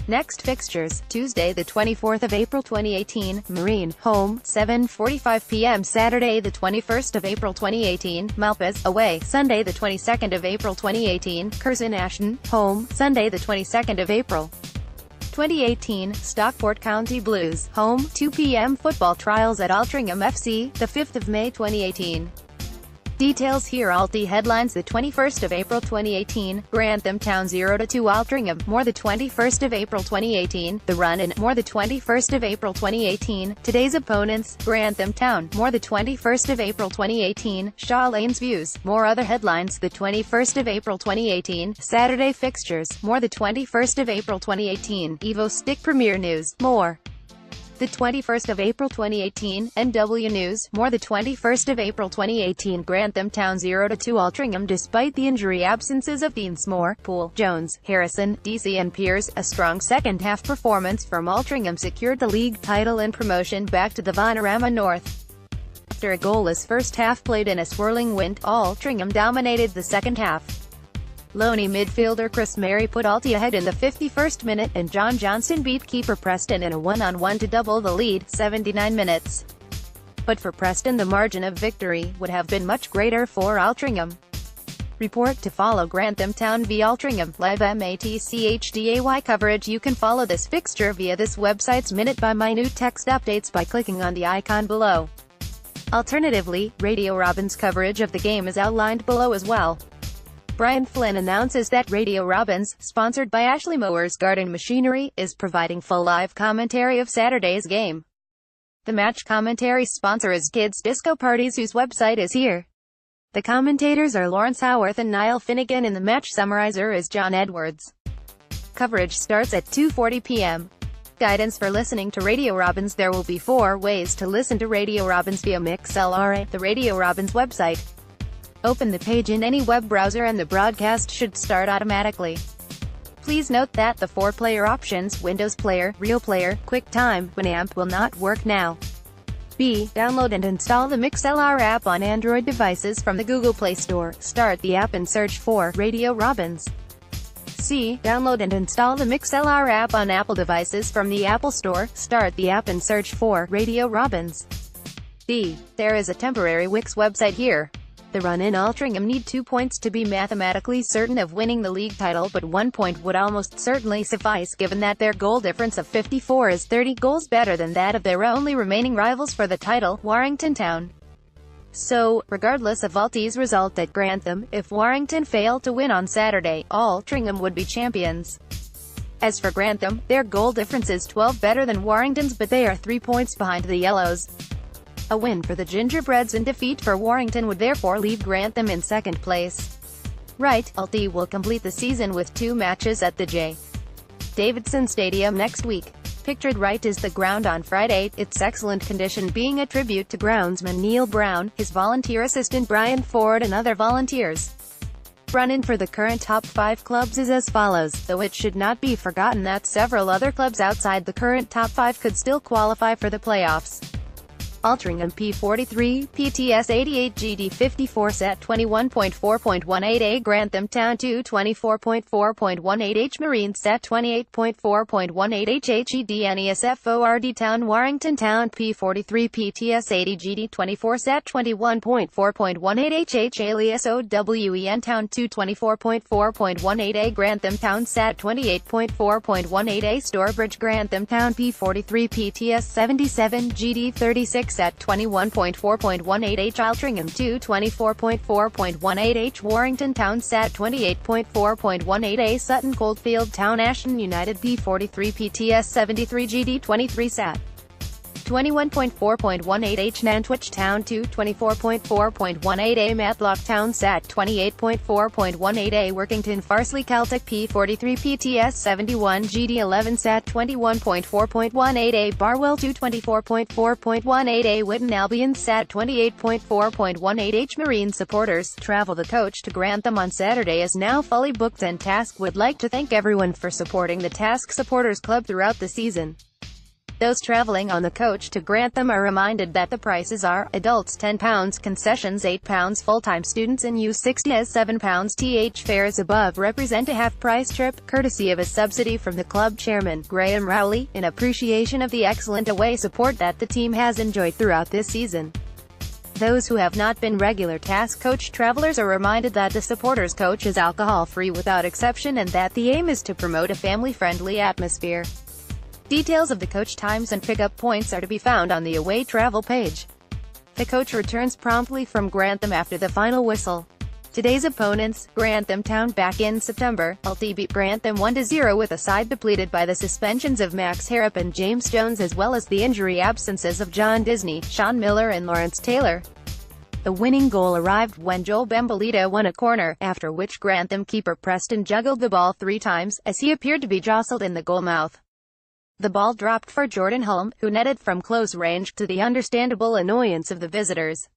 Next fixtures, Tuesday the 24th of April 2018, Marine, home, 7:45 p.m. Saturday the 21st of April 2018, MALPAS, away, Sunday the 22nd of April 2018, CURZON ASHTON, home, Sunday the 22nd of April 2018, Stockport County Blues, home, 2 p.m. Football trials at Altrincham FC, the 5th of May 2018. Details here. ALTY headlines the 21st of April 2018, Grantham Town 0-2 Altrincham, more the 21st of April 2018, The Run-In, more the 21st of April 2018, today's opponents, Grantham Town, more the 21st of April 2018, Shaw Lane's Views, more other headlines the 21st of April 2018, Saturday fixtures, more the 21st of April 2018, EVO-STI Premier News, more the 21st of April 2018, NW News, more the 21st of April 2018, Grantham Town 0-2 Altrincham despite the injury absences of Deansmore, Poole, Jones, Harrison, DC and Pearce, a strong second-half performance from Altrincham secured the league title and promotion back to the Vanarama North. After a goalless first half played in a swirling wind, Altrincham dominated the second half. Loney midfielder Chris Mary put ALTY ahead in the 51st minute, and John Johnson beat keeper Preston in a one-on-one to double the lead, 79 minutes. But for Preston the margin of victory would have been much greater for Altrincham. Report to follow Grantham Town v Altrincham, live MATCHDAY coverage. You can follow this fixture via this website's minute-by-minute text updates by clicking on the icon below. Alternatively, Radio Robin's coverage of the game is outlined below as well. Brian Flynn announces that Radio Robins, sponsored by Ashley Mowers Garden Machinery, is providing full live commentary of Saturday's game. The match commentary sponsor is Kids Disco Parties, whose website is here. The commentators are Lawrence Howarth and Niall Finnegan, and the match summarizer is John Edwards. Coverage starts at 2:40 p.m. Guidance for listening to Radio Robins. There will be 4 ways to listen to Radio Robins via MixLR, the Radio Robins website. Open the page in any web browser and the broadcast should start automatically. Please note that the 4-player options, Windows Player, Real Player, QuickTime, Winamp, will not work now. B. Download and install the MixLR app on Android devices from the Google Play Store. Start the app and search for Radio Robins. C. Download and install the MixLR app on Apple devices from the Apple Store. Start the app and search for Radio Robins. D. There is a temporary Wix website here. The Run-In Altrincham need 2 points to be mathematically certain of winning the league title, but 1 point would almost certainly suffice given that their goal difference of 54 is 30 goals better than that of their only remaining rivals for the title, Warrington Town. So, regardless of ALTY's result at Grantham, if Warrington failed to win on Saturday, Altrincham would be champions. As for Grantham, their goal difference is 12 better than Warrington's, but they are 3 points behind the Yellows. A win for the Gingerbreads and defeat for Warrington would therefore leave Grantham in second place. Right, ALTY will complete the season with 2 matches at the J. Davidson Stadium next week. Pictured right is the ground on Friday, its excellent condition being a tribute to groundsman Neil Brown, his volunteer assistant Brian Ford and other volunteers. Run-in for the current top 5 clubs is as follows, though it should not be forgotten that several other clubs outside the current top 5 could still qualify for the playoffs. Altrincham P43, PTS 88 GD 54 Sat 21.4.18A Grantham Town 224.4.18H Marine Sat 28.4.18H HED NES FORD Town Warrington Town P43 PTS 80 GD 24 Sat 21.4.18H H alias OWEN Town 224.4.18A Grantham Town Sat 28.4.18A Storebridge Grantham Town P43 PTS 77 GD 36 at 21.4.18H Altrincham 224.4.18H Warrington Town Sat 28.4.18A Sutton Coldfield Town Ashton United P43 PTS 73 GD 23 Sat 21.4.18H Nantwich Town 224.4.18A Matlock Town Sat 28.4.18A Workington Farsley Celtic P43 PTS 71 GD 11 Sat 21.4.18A Barwell 224.4.18A Whitton Albion Sat 28.4.18H Marine supporters, travel the coach to Grantham on Saturday is now fully booked, and Task would like to thank everyone for supporting the Task Supporters Club throughout the season. Those traveling on the coach to Grantham are reminded that the prices are: adults £10, concessions £8, full-time students in U60 as £7. Th fares above represent a half-price trip, courtesy of a subsidy from the club chairman, Graham Rowley, in appreciation of the excellent away support that the team has enjoyed throughout this season. Those who have not been regular task coach travelers are reminded that the supporters coach is alcohol-free without exception and that the aim is to promote a family-friendly atmosphere. Details of the coach times and pickup points are to be found on the away travel page. The coach returns promptly from Grantham after the final whistle. Today's opponents, Grantham Town. Back in September, ALTY beat Grantham 1-0 with a side depleted by the suspensions of Max Harrop and James Jones as well as the injury absences of John Disney, Sean Miller and Lawrence Taylor. The winning goal arrived when Joel Bambolita won a corner, after which Grantham keeper Preston juggled the ball 3 times, as he appeared to be jostled in the goal mouth. The ball dropped for Jordan Hulme, who netted from close range, to the understandable annoyance of the visitors.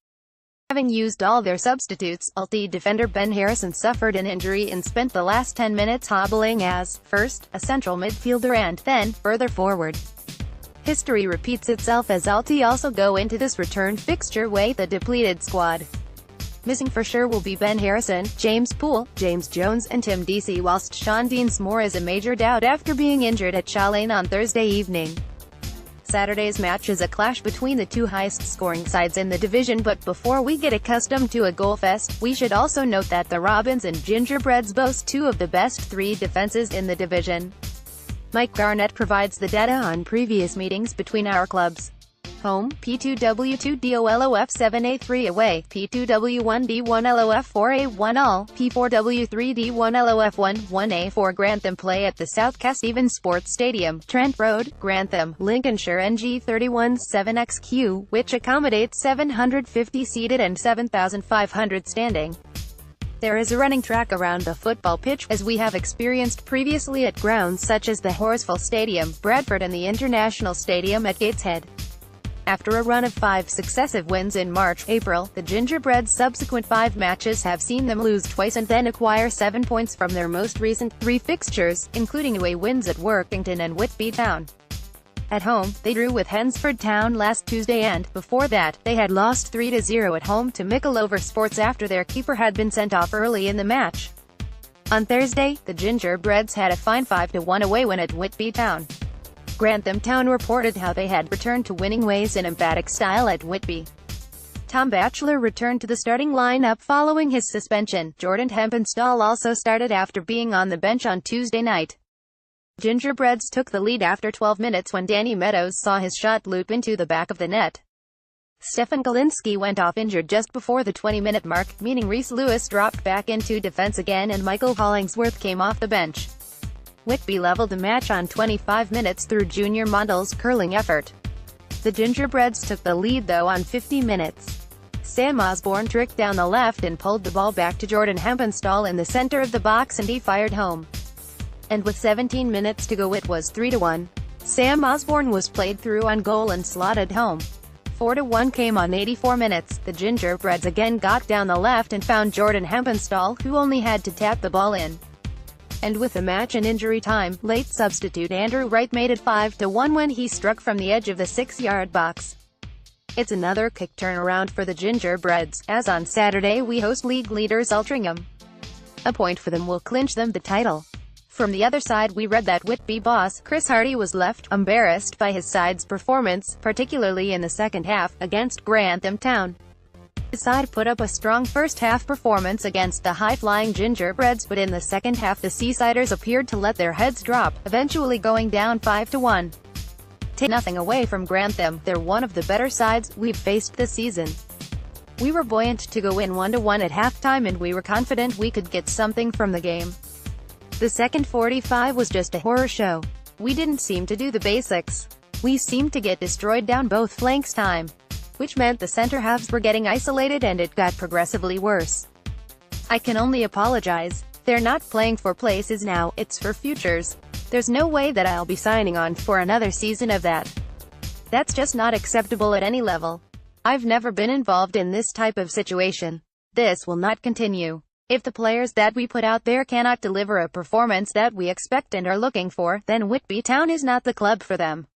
Having used all their substitutes, ALTY defender Ben Harrison suffered an injury and spent the last 10 minutes hobbling as, first, a central midfielder and, then, further forward. History repeats itself as ALTY also go into this return fixture with a depleted squad. Missing for sure will be Ben Harrison, James Poole, James Jones and Tim Deasy, whilst Sean Deansmore is a major doubt after being injured at Shaw Lane on Thursday evening. Saturday's match is a clash between the two highest-scoring sides in the division, but before we get accustomed to a goal fest, we should also note that the Robins and Gingerbreads boast 2 of the best 3 defenses in the division. Mike Garnett provides the data on previous meetings between our clubs. Home, P2W2DOLOF 7A3 away, P2W1D1LOF 4A1 all, P4W3D1LOF 1A4 Grantham play at the Southcast Even Sports Stadium, Trent Road, Grantham, Lincolnshire NG31 7XQ, which accommodates 750 seated and 7,500 standing. There is a running track around the football pitch, as we have experienced previously at grounds such as the Horsfall Stadium, Bradford and the International Stadium at Gateshead. After a run of 5 successive wins in March, April, the Gingerbreads' subsequent 5 matches have seen them lose twice and then acquire 7 points from their most recent 3 fixtures, including away wins at Workington and Whitby Town. At home, they drew with Hednesford Town last Tuesday and, before that, they had lost 3-0 at home to Mickleover Sports after their keeper had been sent off early in the match. On Thursday, the Gingerbreads had a fine 5-1 away win at Whitby Town. Grantham Town reported how they had returned to winning ways in emphatic style at Whitby. Tom Batchelor returned to the starting lineup following his suspension. Jordan Hempenstall also started after being on the bench on Tuesday night. Gingerbreads took the lead after 12 minutes when Danny Meadows saw his shot loop into the back of the net. Stefan Kalinski went off injured just before the 20-minute mark, meaning Reese Lewis dropped back into defense again and Michael Hollingsworth came off the bench. Whitby leveled the match on 25 minutes through Junior Mondle's curling effort. The Gingerbreads took the lead though on 50 minutes. Sam Osborne tricked down the left and pulled the ball back to Jordan Hempenstall in the center of the box and he fired home. And with 17 minutes to go it was 3-1. Sam Osborne was played through on goal and slotted home. 4-1 came on 84 minutes. The Gingerbreads again got down the left and found Jordan Hempenstall, who only had to tap the ball in. And with the match and injury time, late substitute Andrew Wright made it 5-1 when he struck from the edge of the 6-yard box. It's another kick turnaround for the Gingerbreads, as on Saturday we host league leaders Altrincham. A point for them will clinch them the title. From the other side we read that Whitby boss, Chris Hardy, was left embarrassed by his side's performance, particularly in the second half, against Grantham Town. His side put up a strong first-half performance against the high-flying Gingerbreads, but in the second half the Seasiders appeared to let their heads drop, eventually going down 5-1. Take nothing away from Grantham, they're one of the better sides we've faced this season. We were buoyant to go in 1-1 at halftime and we were confident we could get something from the game. The second 45 was just a horror show. We didn't seem to do the basics. We seemed to get destroyed down both flanks time, which meant the center halves were getting isolated and it got progressively worse. I can only apologize. They're not playing for places now, it's for futures. There's no way that I'll be signing on for another season of that. That's just not acceptable at any level. I've never been involved in this type of situation. This will not continue. If the players that we put out there cannot deliver a performance that we expect and are looking for, then Whitby Town is not the club for them.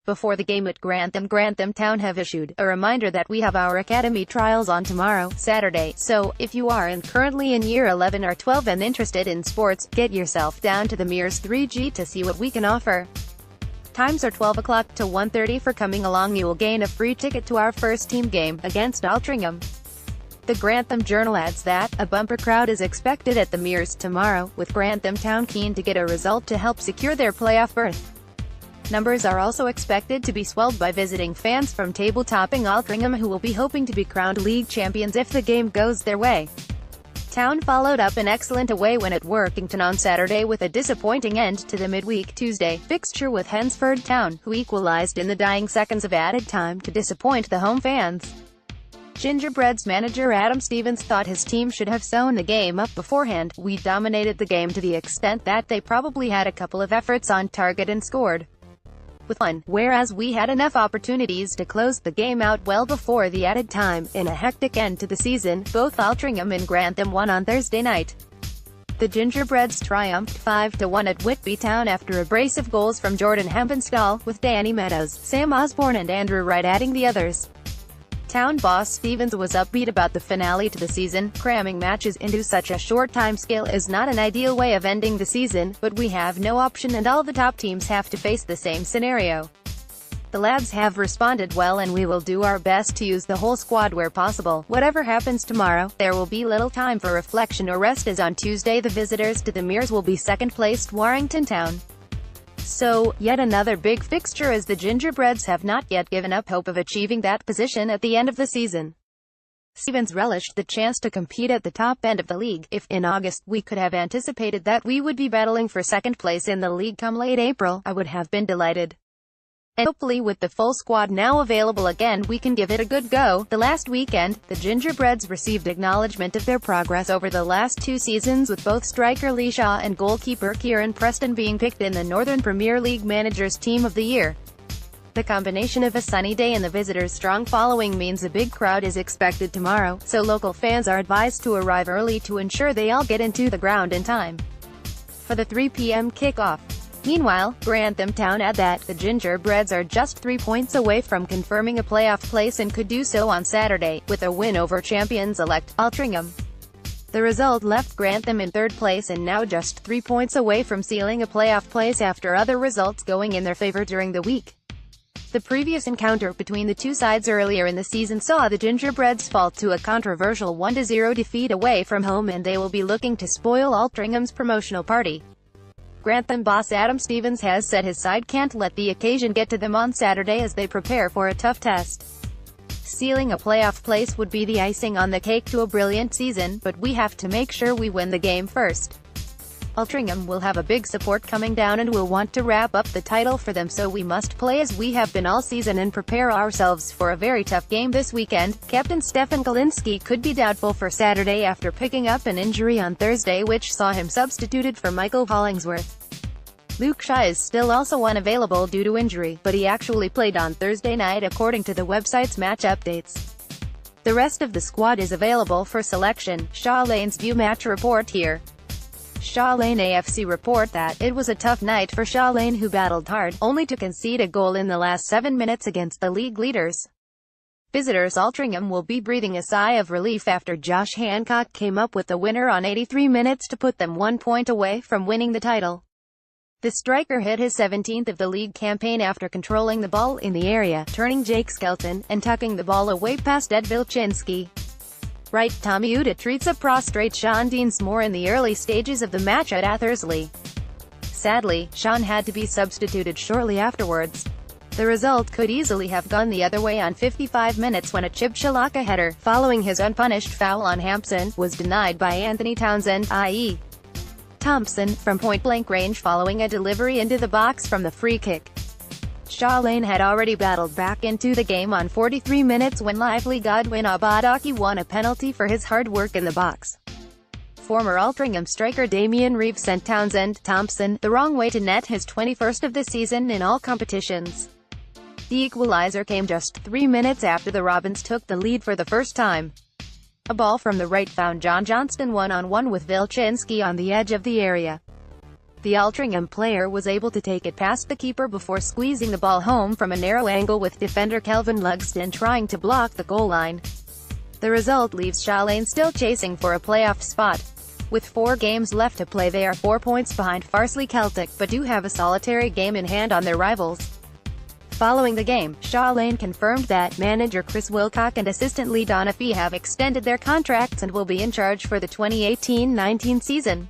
Before the game at Grantham Town have issued a reminder that we have our academy trials on tomorrow, Saturday, so, if you are currently in year 11 or 12 and interested in sports, get yourself down to the Mears 3G to see what we can offer. Times are 12 o'clock to 1:30. For coming along you will gain a free ticket to our first team game, against Altrincham. The Grantham Journal adds that, a bumper crowd is expected at the Mears tomorrow, with Grantham Town keen to get a result to help secure their playoff berth. Numbers are also expected to be swelled by visiting fans from table-topping Altrincham, who will be hoping to be crowned league champions if the game goes their way. Town followed up an excellent away win at Workington on Saturday with a disappointing end to the midweek Tuesday fixture with Hednesford Town, who equalised in the dying seconds of added time to disappoint the home fans. Gingerbread's manager Adam Stevens thought his team should have sewn the game up beforehand. "We dominated the game to the extent that they probably had a couple of efforts on target and scored with one, whereas we had enough opportunities to close the game out well before the added time." In a hectic end to the season, both Altrincham and Grantham won on Thursday night. The Gingerbreads triumphed 5-1 at Whitby Town after a brace of goals from Jordan Hempenstall, with Danny Meadows, Sam Osborne and Andrew Wright adding the others. Town boss Stevens was upbeat about the finale to the season. "Cramming matches into such a short time scale is not an ideal way of ending the season, but we have no option and all the top teams have to face the same scenario. The lads have responded well and we will do our best to use the whole squad where possible. Whatever happens tomorrow, there will be little time for reflection or rest, as on Tuesday the visitors to the Mears will be second-placed Warrington Town. So, yet another big fixture, as the Gingerbreads have not yet given up hope of achieving that position at the end of the season." Stevens relished the chance to compete at the top end of the league. "If, in August, we could have anticipated that we would be battling for second place in the league come late April, I would have been delighted. And hopefully with the full squad now available again we can give it a good go." The last weekend, the Gingerbreads received acknowledgement of their progress over the last two seasons, with both striker Lee Shaw and goalkeeper Kieran Preston being picked in the Northern Premier League Managers Team of the Year. The combination of a sunny day and the visitors' strong following means a big crowd is expected tomorrow, so local fans are advised to arrive early to ensure they all get into the ground in time for the 3 p.m. kickoff. Meanwhile, Grantham Town add that the Gingerbreads are just 3 points away from confirming a playoff place and could do so on Saturday, with a win over champions-elect Altrincham. The result left Grantham in third place and now just 3 points away from sealing a playoff place after other results going in their favor during the week. The previous encounter between the two sides earlier in the season saw the Gingerbreads fall to a controversial 1-0 defeat away from home, and they will be looking to spoil Altrincham's promotional party. Grantham boss Adam Stevens has said his side can't let the occasion get to them on Saturday as they prepare for a tough test. "Sealing a playoff place would be the icing on the cake to a brilliant season, but we have to make sure we win the game first. Altrincham will have a big support coming down and will want to wrap up the title for them, so we must play as we have been all season and prepare ourselves for a very tough game this weekend." Captain Stefan Kalinski could be doubtful for Saturday after picking up an injury on Thursday which saw him substituted for Michael Hollingsworth. Luke Shaw is still also unavailable due to injury, but he actually played on Thursday night according to the website's match updates. The rest of the squad is available for selection. Shaw Lane's View match report here. Shaw Lane AFC report that it was a tough night for Shaw Lane, who battled hard, only to concede a goal in the last 7 minutes against the league leaders. Visitors Altrincham will be breathing a sigh of relief after Josh Hancock came up with the winner on 83 minutes to put them 1 point away from winning the title. The striker hit his 17th of the league campaign after controlling the ball in the area, turning Jake Skelton, and tucking the ball away past Ed Vilchinski. Right Tommy Uda treats a prostrate Sean Deansmore in the early stages of the match at Athersley. Sadly, Sean had to be substituted shortly afterwards. The result could easily have gone the other way on 55 minutes when a Chib Shalaka header, following his unpunished foul on Hampson, was denied by Anthony Townsend, i.e. Thompson, from point-blank range following a delivery into the box from the free kick. Shaw Lane had already battled back into the game on 43 minutes when lively Godwin Obadaki won a penalty for his hard work in the box. Former Altrincham striker Damian Reeve sent Thompson the wrong way to net his 21st of the season in all competitions. The equalizer came just 3 minutes after the Robins took the lead for the first time. A ball from the right found John Johnston one-on-one with Vilchinski on the edge of the area. The Altrincham player was able to take it past the keeper before squeezing the ball home from a narrow angle with defender Kelvin Lugsden trying to block the goal line. The result leaves Shalane still chasing for a playoff spot. With 4 games left to play, they are 4 points behind Farsley Celtic, but do have a solitary game in hand on their rivals. Following the game, Shalane confirmed that manager Chris Wilcock and assistant Lee Donafee have extended their contracts and will be in charge for the 2018-19 season.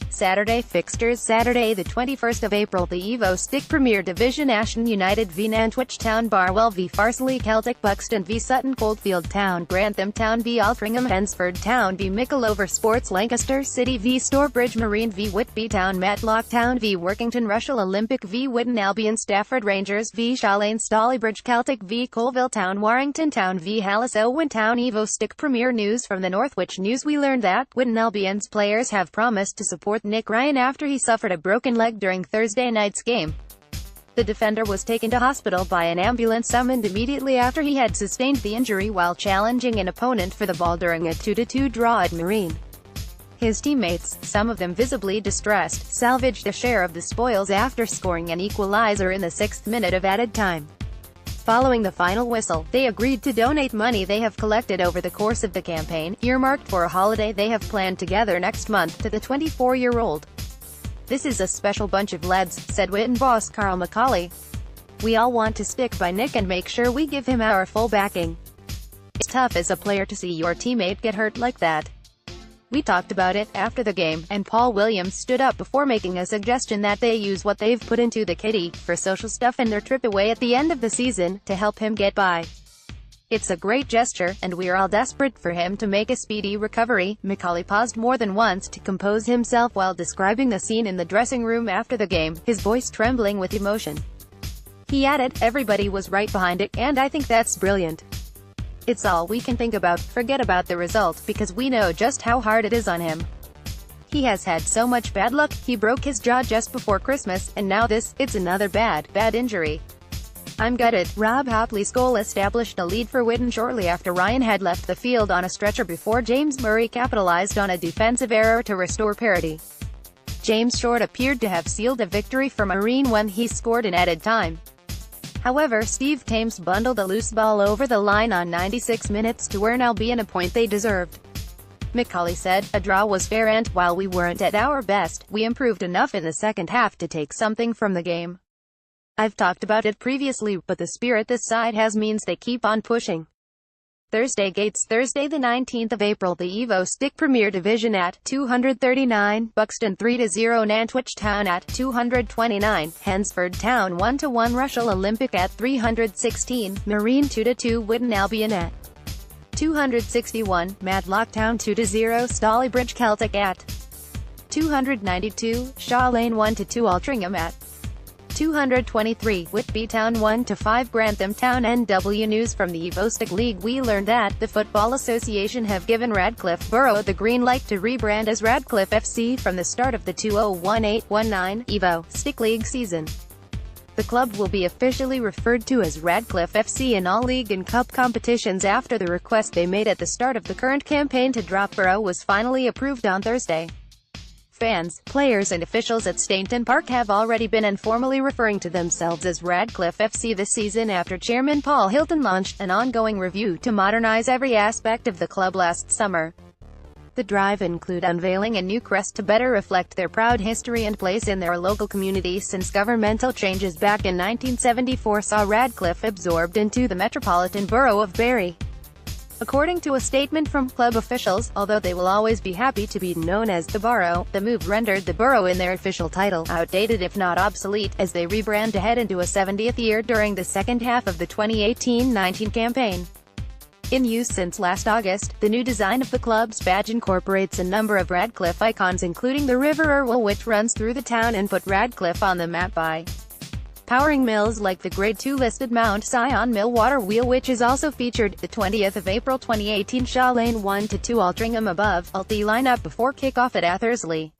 Saturday fixtures: Saturday the 21st of April, the EVO-STI Premier Division, Ashton United v Nantwich Town, Barwell v Farsley Celtic, Buxton v Sutton Coldfield Town, Grantham Town v Altrincham, Hensford Town v Mickleover Sports, Lancaster City v Stourbridge Marine v Whitby Town, Matlock Town v Workington, Russell Olympic v Whitton Albion, Stafford Rangers v Shalane, Stalybridge Celtic v Colville Town, Warrington Town v Hallis, Owen Town. EVO-STI Premier News from the Northwich News: we learned that Whitton Albion's players have promised to support Nick Ryan after he suffered a broken leg during Thursday night's game. The defender was taken to hospital by an ambulance summoned immediately after he had sustained the injury while challenging an opponent for the ball during a 2-2 draw at Marine. His teammates, some of them visibly distressed, salvaged a share of the spoils after scoring an equalizer in the 6th minute of added time. Following the final whistle, they agreed to donate money they have collected over the course of the campaign, earmarked for a holiday they have planned together next month, to the 24-year-old. "This is a special bunch of lads," said Whitton boss Carl McCauley. "We all want to stick by Nick and make sure we give him our full backing. It's tough as a player to see your teammate get hurt like that. We talked about it after the game, and Paul Williams stood up before making a suggestion that they use what they've put into the kitty for social stuff and their trip away at the end of the season to help him get by. It's a great gesture, and we're all desperate for him to make a speedy recovery." McCauley paused more than once to compose himself while describing the scene in the dressing room after the game, his voice trembling with emotion. He added, "Everybody was right behind it, and I think that's brilliant. It's all we can think about. Forget about the result, because we know just how hard it is on him. He has had so much bad luck. He broke his jaw just before Christmas, and now this. It's another bad injury. I'm gutted." Rob Hopley's goal established a lead for Whitton shortly after Ryan had left the field on a stretcher before James Murray capitalized on a defensive error to restore parity. James Short appeared to have sealed a victory for Marine when he scored in added time. However, Steve Thames bundled a loose ball over the line on 96 minutes to earn Albion a point they deserved. McCauley said, "A draw was fair, and, while we weren't at our best, we improved enough in the second half to take something from the game. I've talked about it previously, but the spirit this side has means they keep on pushing." Thursday gates: Thursday the 19th of April, the EVO-STI Premier Division at 239, Buxton 3-0, Nantwich Town at 229, Hensford Town 1-1, Russell Olympic at 316, Marine 2-2, Whitton Albion at 261, Matlock Town 2-0, Stalybridge Celtic at 292, Shalane 1-2, Altrincham at 223, Whitby Town 1-5, Grantham Town. NW News from the EVO-STI League: we learned that the Football Association have given Radcliffe Borough the green light to rebrand as Radcliffe FC from the start of the 2018-19 EVO-STI League season. The club will be officially referred to as Radcliffe FC in all league and cup competitions after the request they made at the start of the current campaign to drop Borough was finally approved on Thursday. Fans, players and officials at Stainton Park have already been informally referring to themselves as Radcliffe FC this season after Chairman Paul Hilton launched an ongoing review to modernize every aspect of the club last summer. The drive include unveiling a new crest to better reflect their proud history and place in their local community since governmental changes back in 1974 saw Radcliffe absorbed into the Metropolitan Borough of Barry. According to a statement from club officials, although they will always be happy to be known as the Borough, the move rendered the Borough in their official title outdated if not obsolete, as they rebrand to head into a 70th year during the second half of the 2018-19 campaign. In use since last August, the new design of the club's badge incorporates a number of Radcliffe icons including the River Irwell which runs through the town and put Radcliffe on the map by powering mills like the Grade 2 listed Mount Sion Mill water wheel which is also featured. The 20th of April 2018 Shalane 1-2 Altrincham above ALTY lineup before kickoff at Athersley.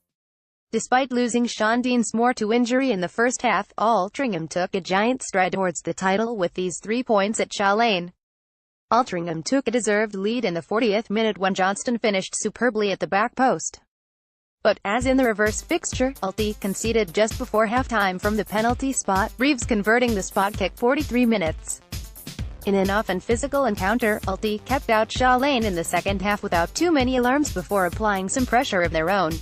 Despite losing Sean Deansmore to injury in the first half, Altrincham took a giant stride towards the title with these 3 points at Shalane. Altrincham took a deserved lead in the 40th minute when Johnston finished superbly at the back post. But, as in the reverse fixture, ALTY conceded just before halftime from the penalty spot, Reeves converting the spot kick 43 minutes. In an often physical encounter, ALTY kept out Shaw Lane in the second half without too many alarms before applying some pressure of their own.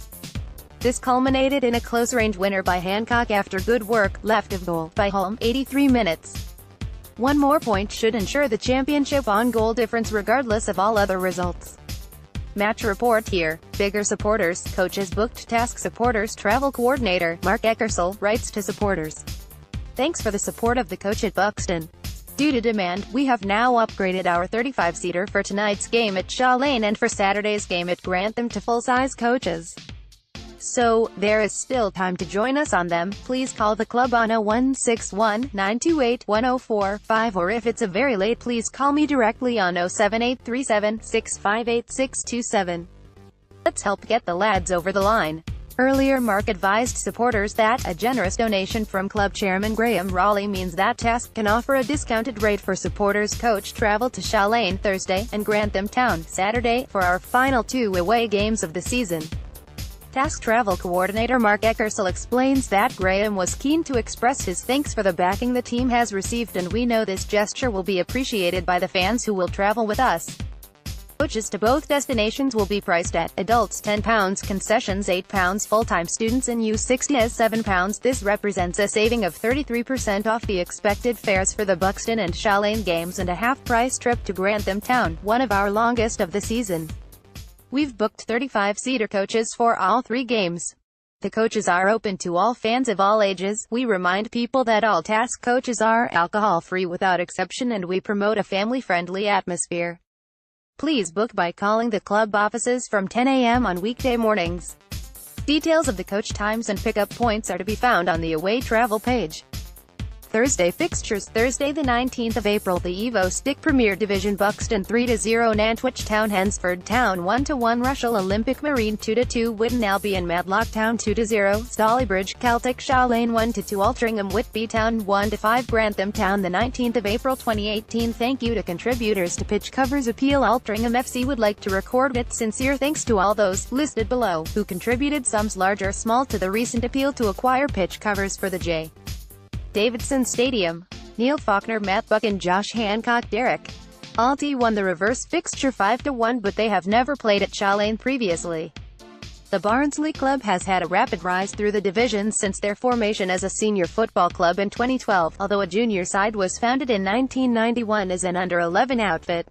This culminated in a close-range winner by Hancock after good work, left of goal, by Holm, 83 minutes. One more point should ensure the championship on goal difference regardless of all other results. Match report here. Bigger supporters, coaches booked task supporters travel coordinator, Mark Eckersall, writes to supporters. Thanks for the support of the coach at Buxton. Due to demand, we have now upgraded our 35-seater for tonight's game at Shaw Lane and for Saturday's game at Grantham to full-size coaches. So, there is still time to join us on them. Please call the club on 0161-928-1045, or if it's a very late, please call me directly on 07837-658-627. Let's help get the lads over the line. Earlier Mark advised supporters that a generous donation from club chairman Graham Raleigh means that Task can offer a discounted rate for supporters coach travel to Shaw Lane Thursday and Grantham Town Saturday for our final 2 away games of the season. Task travel coordinator Mark Eckersall explains that Graham was keen to express his thanks for the backing the team has received, and we know this gesture will be appreciated by the fans who will travel with us. Coaches to both destinations will be priced at adults £10, concessions £8, full-time students and U60 as £7. This represents a saving of 33% off the expected fares for the Buxton and Shaw Lane games and a half-price trip to Grantham Town, one of our longest of the season. We've booked 35-seater coaches for all 3 games. The coaches are open to all fans of all ages. We remind people that all Task coaches are alcohol-free without exception, and we promote a family-friendly atmosphere. Please book by calling the club offices from 10 a.m. on weekday mornings. Details of the coach times and pickup points are to be found on the away travel page. Thursday fixtures. Thursday the 19th of April, the EVO-STI Premier Division, Buxton 3-0 Nantwich Town, Hensford Town 1-1 Russell Olympic Marine 2-2 Whitton Albion Madlock Town 2-0 Stalybridge Celtic Shaw Lane 1-2 Altrincham Whitby Town 1-5 Grantham Town the 19th of April 2018. Thank you to contributors to Pitch Covers Appeal. Altrincham FC would like to record its sincere thanks to all those, listed below, who contributed sums large or small to the recent appeal to acquire pitch covers for the J. Davidson Stadium. Neil Faulkner, Matt Buck and Josh Hancock. Derek. ALTY won the reverse fixture 5-1, but they have never played at Shaw Lane previously. The Barnsley club has had a rapid rise through the divisions since their formation as a senior football club in 2012, although a junior side was founded in 1991 as an under-11 outfit.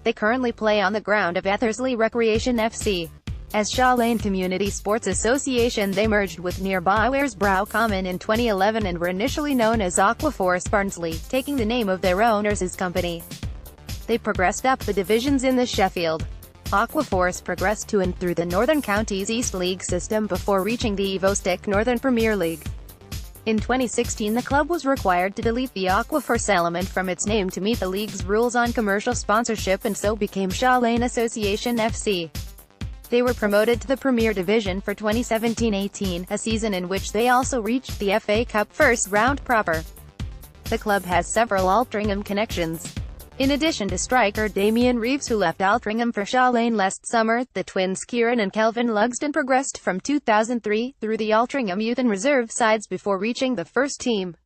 They currently play on the ground of Athersley Recreation FC. As Shaw Lane Community Sports Association, they merged with nearby Wearsbrough Common in 2011 and were initially known as Aquaforce Barnsley, taking the name of their owners' company. They progressed up the divisions in the Sheffield. Aquaforce progressed to and through the Northern Counties East League system before reaching the EVO-STI Northern Premier League. In 2016, the club was required to delete the Aquaforce element from its name to meet the league's rules on commercial sponsorship, and so became Shaw Lane Association FC. They were promoted to the Premier Division for 2017-18, a season in which they also reached the FA Cup first round proper. The club has several Altrincham connections. In addition to striker Damien Reeves, who left Altrincham for Shaw Lane last summer, the twins Kieran and Kelvin Lugsden progressed from 2003 through the Altrincham youth and reserve sides before reaching the first team.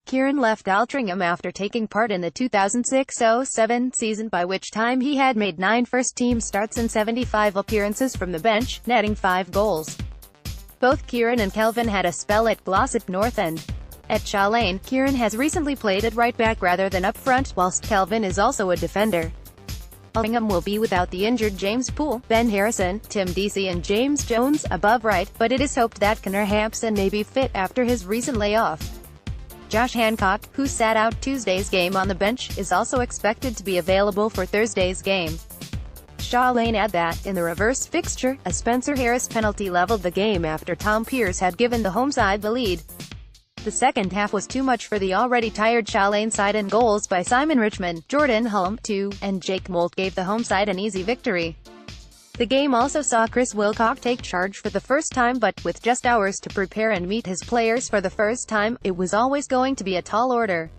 Kieran left Altrincham after taking part in the 2006-07 season, by which time he had made 9 first-team starts and 75 appearances from the bench, netting 5 goals. Both Kieran and Kelvin had a spell at Glossop North End. At Shaw Lane, Kieran has recently played at right-back rather than up front, whilst Kelvin is also a defender. Altrincham will be without the injured James Poole, Ben Harrison, Tim Deasy and James Jones, above right, but it is hoped that Connor Hampson may be fit after his recent layoff. Josh Hancock, who sat out Tuesday's game on the bench, is also expected to be available for Thursday's game. Shaw Lane add that, in the reverse fixture, a Spencer Harris penalty leveled the game after Tom Pearce had given the home side the lead. The second half was too much for the already tired Shaw Lane side, and goals by Simon Richmond, Jordan Hulme, 2, and Jake Moult gave the home side an easy victory. The game also saw Chris Wilcock take charge for the first time, but, with just hours to prepare and meet his players for the first time, it was always going to be a tall order.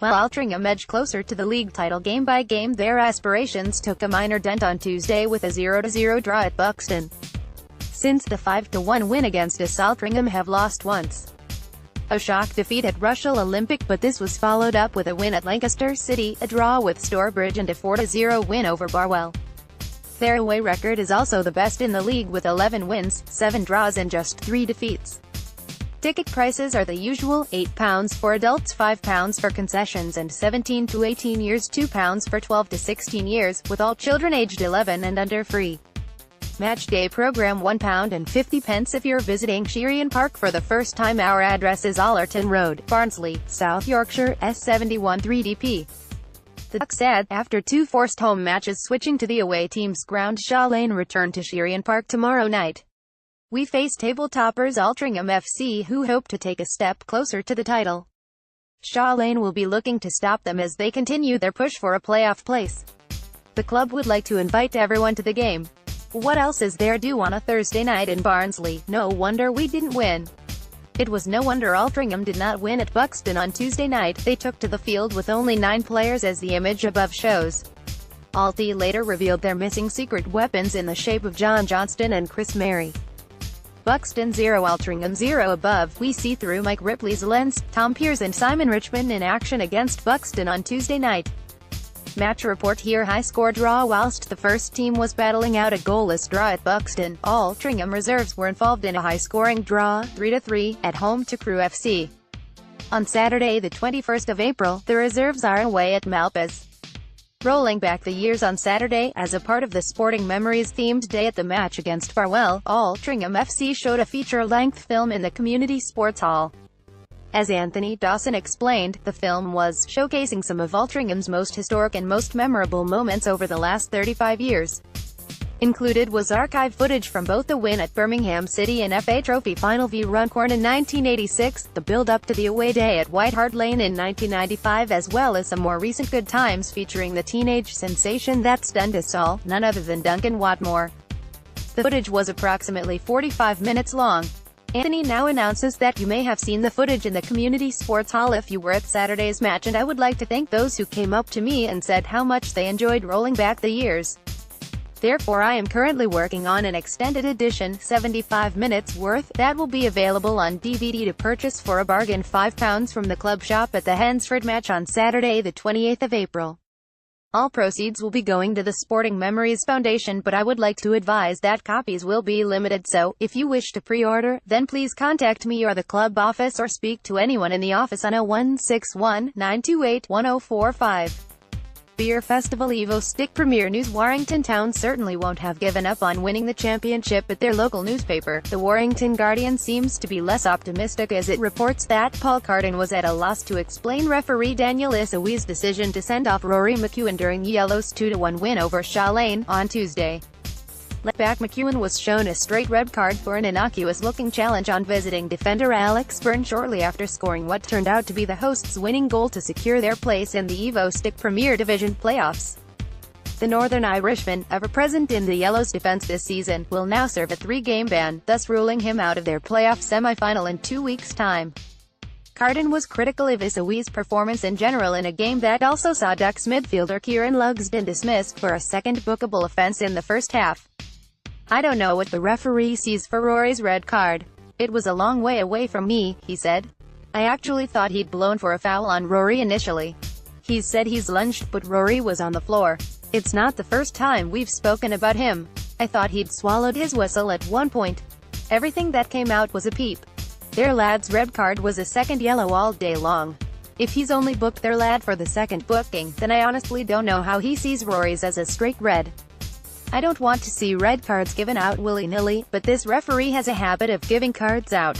While Altrincham edged closer to the league title game by game, their aspirations took a minor dent on Tuesday with a 0-0 draw at Buxton. since the 5-1 win against Altrincham have lost once. A shock defeat at Russell Olympic, but this was followed up with a win at Lancaster City, a draw with Stourbridge and a 4-0 win over Barwell. Their away record is also the best in the league with 11 wins, 7 draws and just 3 defeats. Ticket prices are the usual, £8 for adults, £5 for concessions, and 17 to 18 years £2 for 12 to 16 years, with all children aged 11 and under free. Match day program £1.50 if you're visiting Sherian Park for the first time. Our address is Allerton Road, Barnsley, South Yorkshire, S71 3DP. The Ducks said, after 2 forced home matches switching to the away team's ground, Shaw Lane return to Sherian Park tomorrow night. We face table toppers Altrincham FC, who hope to take a step closer to the title. Shaw Lane will be looking to stop them as they continue their push for a playoff place. The club would like to invite everyone to the game. What else is there due on a Thursday night in Barnsley? No wonder we didn't win. It was no wonder Altrincham did not win at Buxton on Tuesday night. They took to the field with only 9 players, as the image above shows. ALTY later revealed their missing secret weapons in the shape of John Johnston and Chris Mary. Buxton 0 Altrincham 0 above. We see through Mike Ripley's lens. Tom Pearce and Simon Richmond in action against Buxton on Tuesday night. Match report here: high score draw. Whilst the first team was battling out a goalless draw at Buxton, Altrincham reserves were involved in a high-scoring draw, 3-3, at home to Crewe FC. On Saturday the 21st of April, the reserves are away at MALPAS. Rolling back the years, on Saturday, as a part of the Sporting Memories-themed day at the match against Barwell, Altrincham FC showed a feature-length film in the Community Sports Hall. As Anthony Dawson explained, the film was showcasing some of Altrincham's most historic and most memorable moments over the last 35 years. Included was archive footage from both the win at Birmingham City and FA Trophy final v Runcorn in 1986, the build-up to the away day at White Hart Lane in 1995, as well as some more recent good times featuring the teenage sensation that stunned us all, none other than Duncan Watmore. The footage was approximately 45 minutes long. Anthony now announces that you may have seen the footage in the Community Sports Hall if you were at Saturday's match, and I would like to thank those who came up to me and said how much they enjoyed rolling back the years. Therefore I am currently working on an extended edition, 75 minutes worth, that will be available on DVD to purchase for a bargain, £5 from the club shop at the Hensford match on Saturday the 28th of April. All proceeds will be going to the Sporting Memories Foundation, but I would like to advise that copies will be limited, so, if you wish to pre-order, then please contact me or the club office or speak to anyone in the office on 0161-928-1045. Beer Festival EVO-STI Premier News: Warrington Town certainly won't have given up on winning the championship at their local newspaper. The Warrington Guardian seems to be less optimistic as it reports that Paul Carden was at a loss to explain referee Daniel Isawi's decision to send off Rory McEwen during Yellow's 2-1 win over Shaw Lane on Tuesday. Left-back McEwen was shown a straight red card for an innocuous-looking challenge on visiting defender Alex Byrne shortly after scoring what turned out to be the hosts' winning goal to secure their place in the EVO-STI Premier Division playoffs. The Northern Irishman, ever present in the Yellows' defense this season, will now serve a 3-game ban, thus ruling him out of their playoff semi-final in 2 weeks' time. Carden was critical of Isawi's performance in general in a game that also saw Ducks midfielder Kieran Lugsden dismissed for a second bookable offence in the first half. "I don't know what the referee sees for Rory's red card. It was a long way away from me," he said. "I actually thought he'd blown for a foul on Rory initially. He's said he's lunged, but Rory was on the floor. It's not the first time we've spoken about him. I thought he'd swallowed his whistle at one point. Everything that came out was a peep. Their lad's red card was a second yellow all day long. If he's only booked their lad for the second booking, then I honestly don't know how he sees Rory's as a straight red. I don't want to see red cards given out willy-nilly, but this referee has a habit of giving cards out.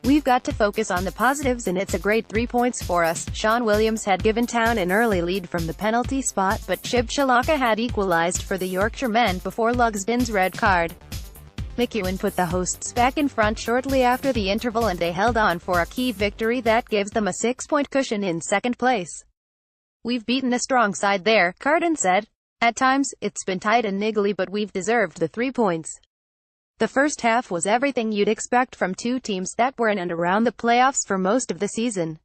We've got to focus on the positives, and it's a great 3 points for us." Sean Williams had given Town an early lead from the penalty spot, but Chib Chalaka had equalised for the Yorkshire men before Lugsden's red card. McEwen put the hosts back in front shortly after the interval, and they held on for a key victory that gives them a 6-point cushion in second place. "We've beaten a strong side there," Carden said. "At times, it's been tight and niggly, but we've deserved the 3 points. The first half was everything you'd expect from two teams that were in and around the playoffs for most of the season.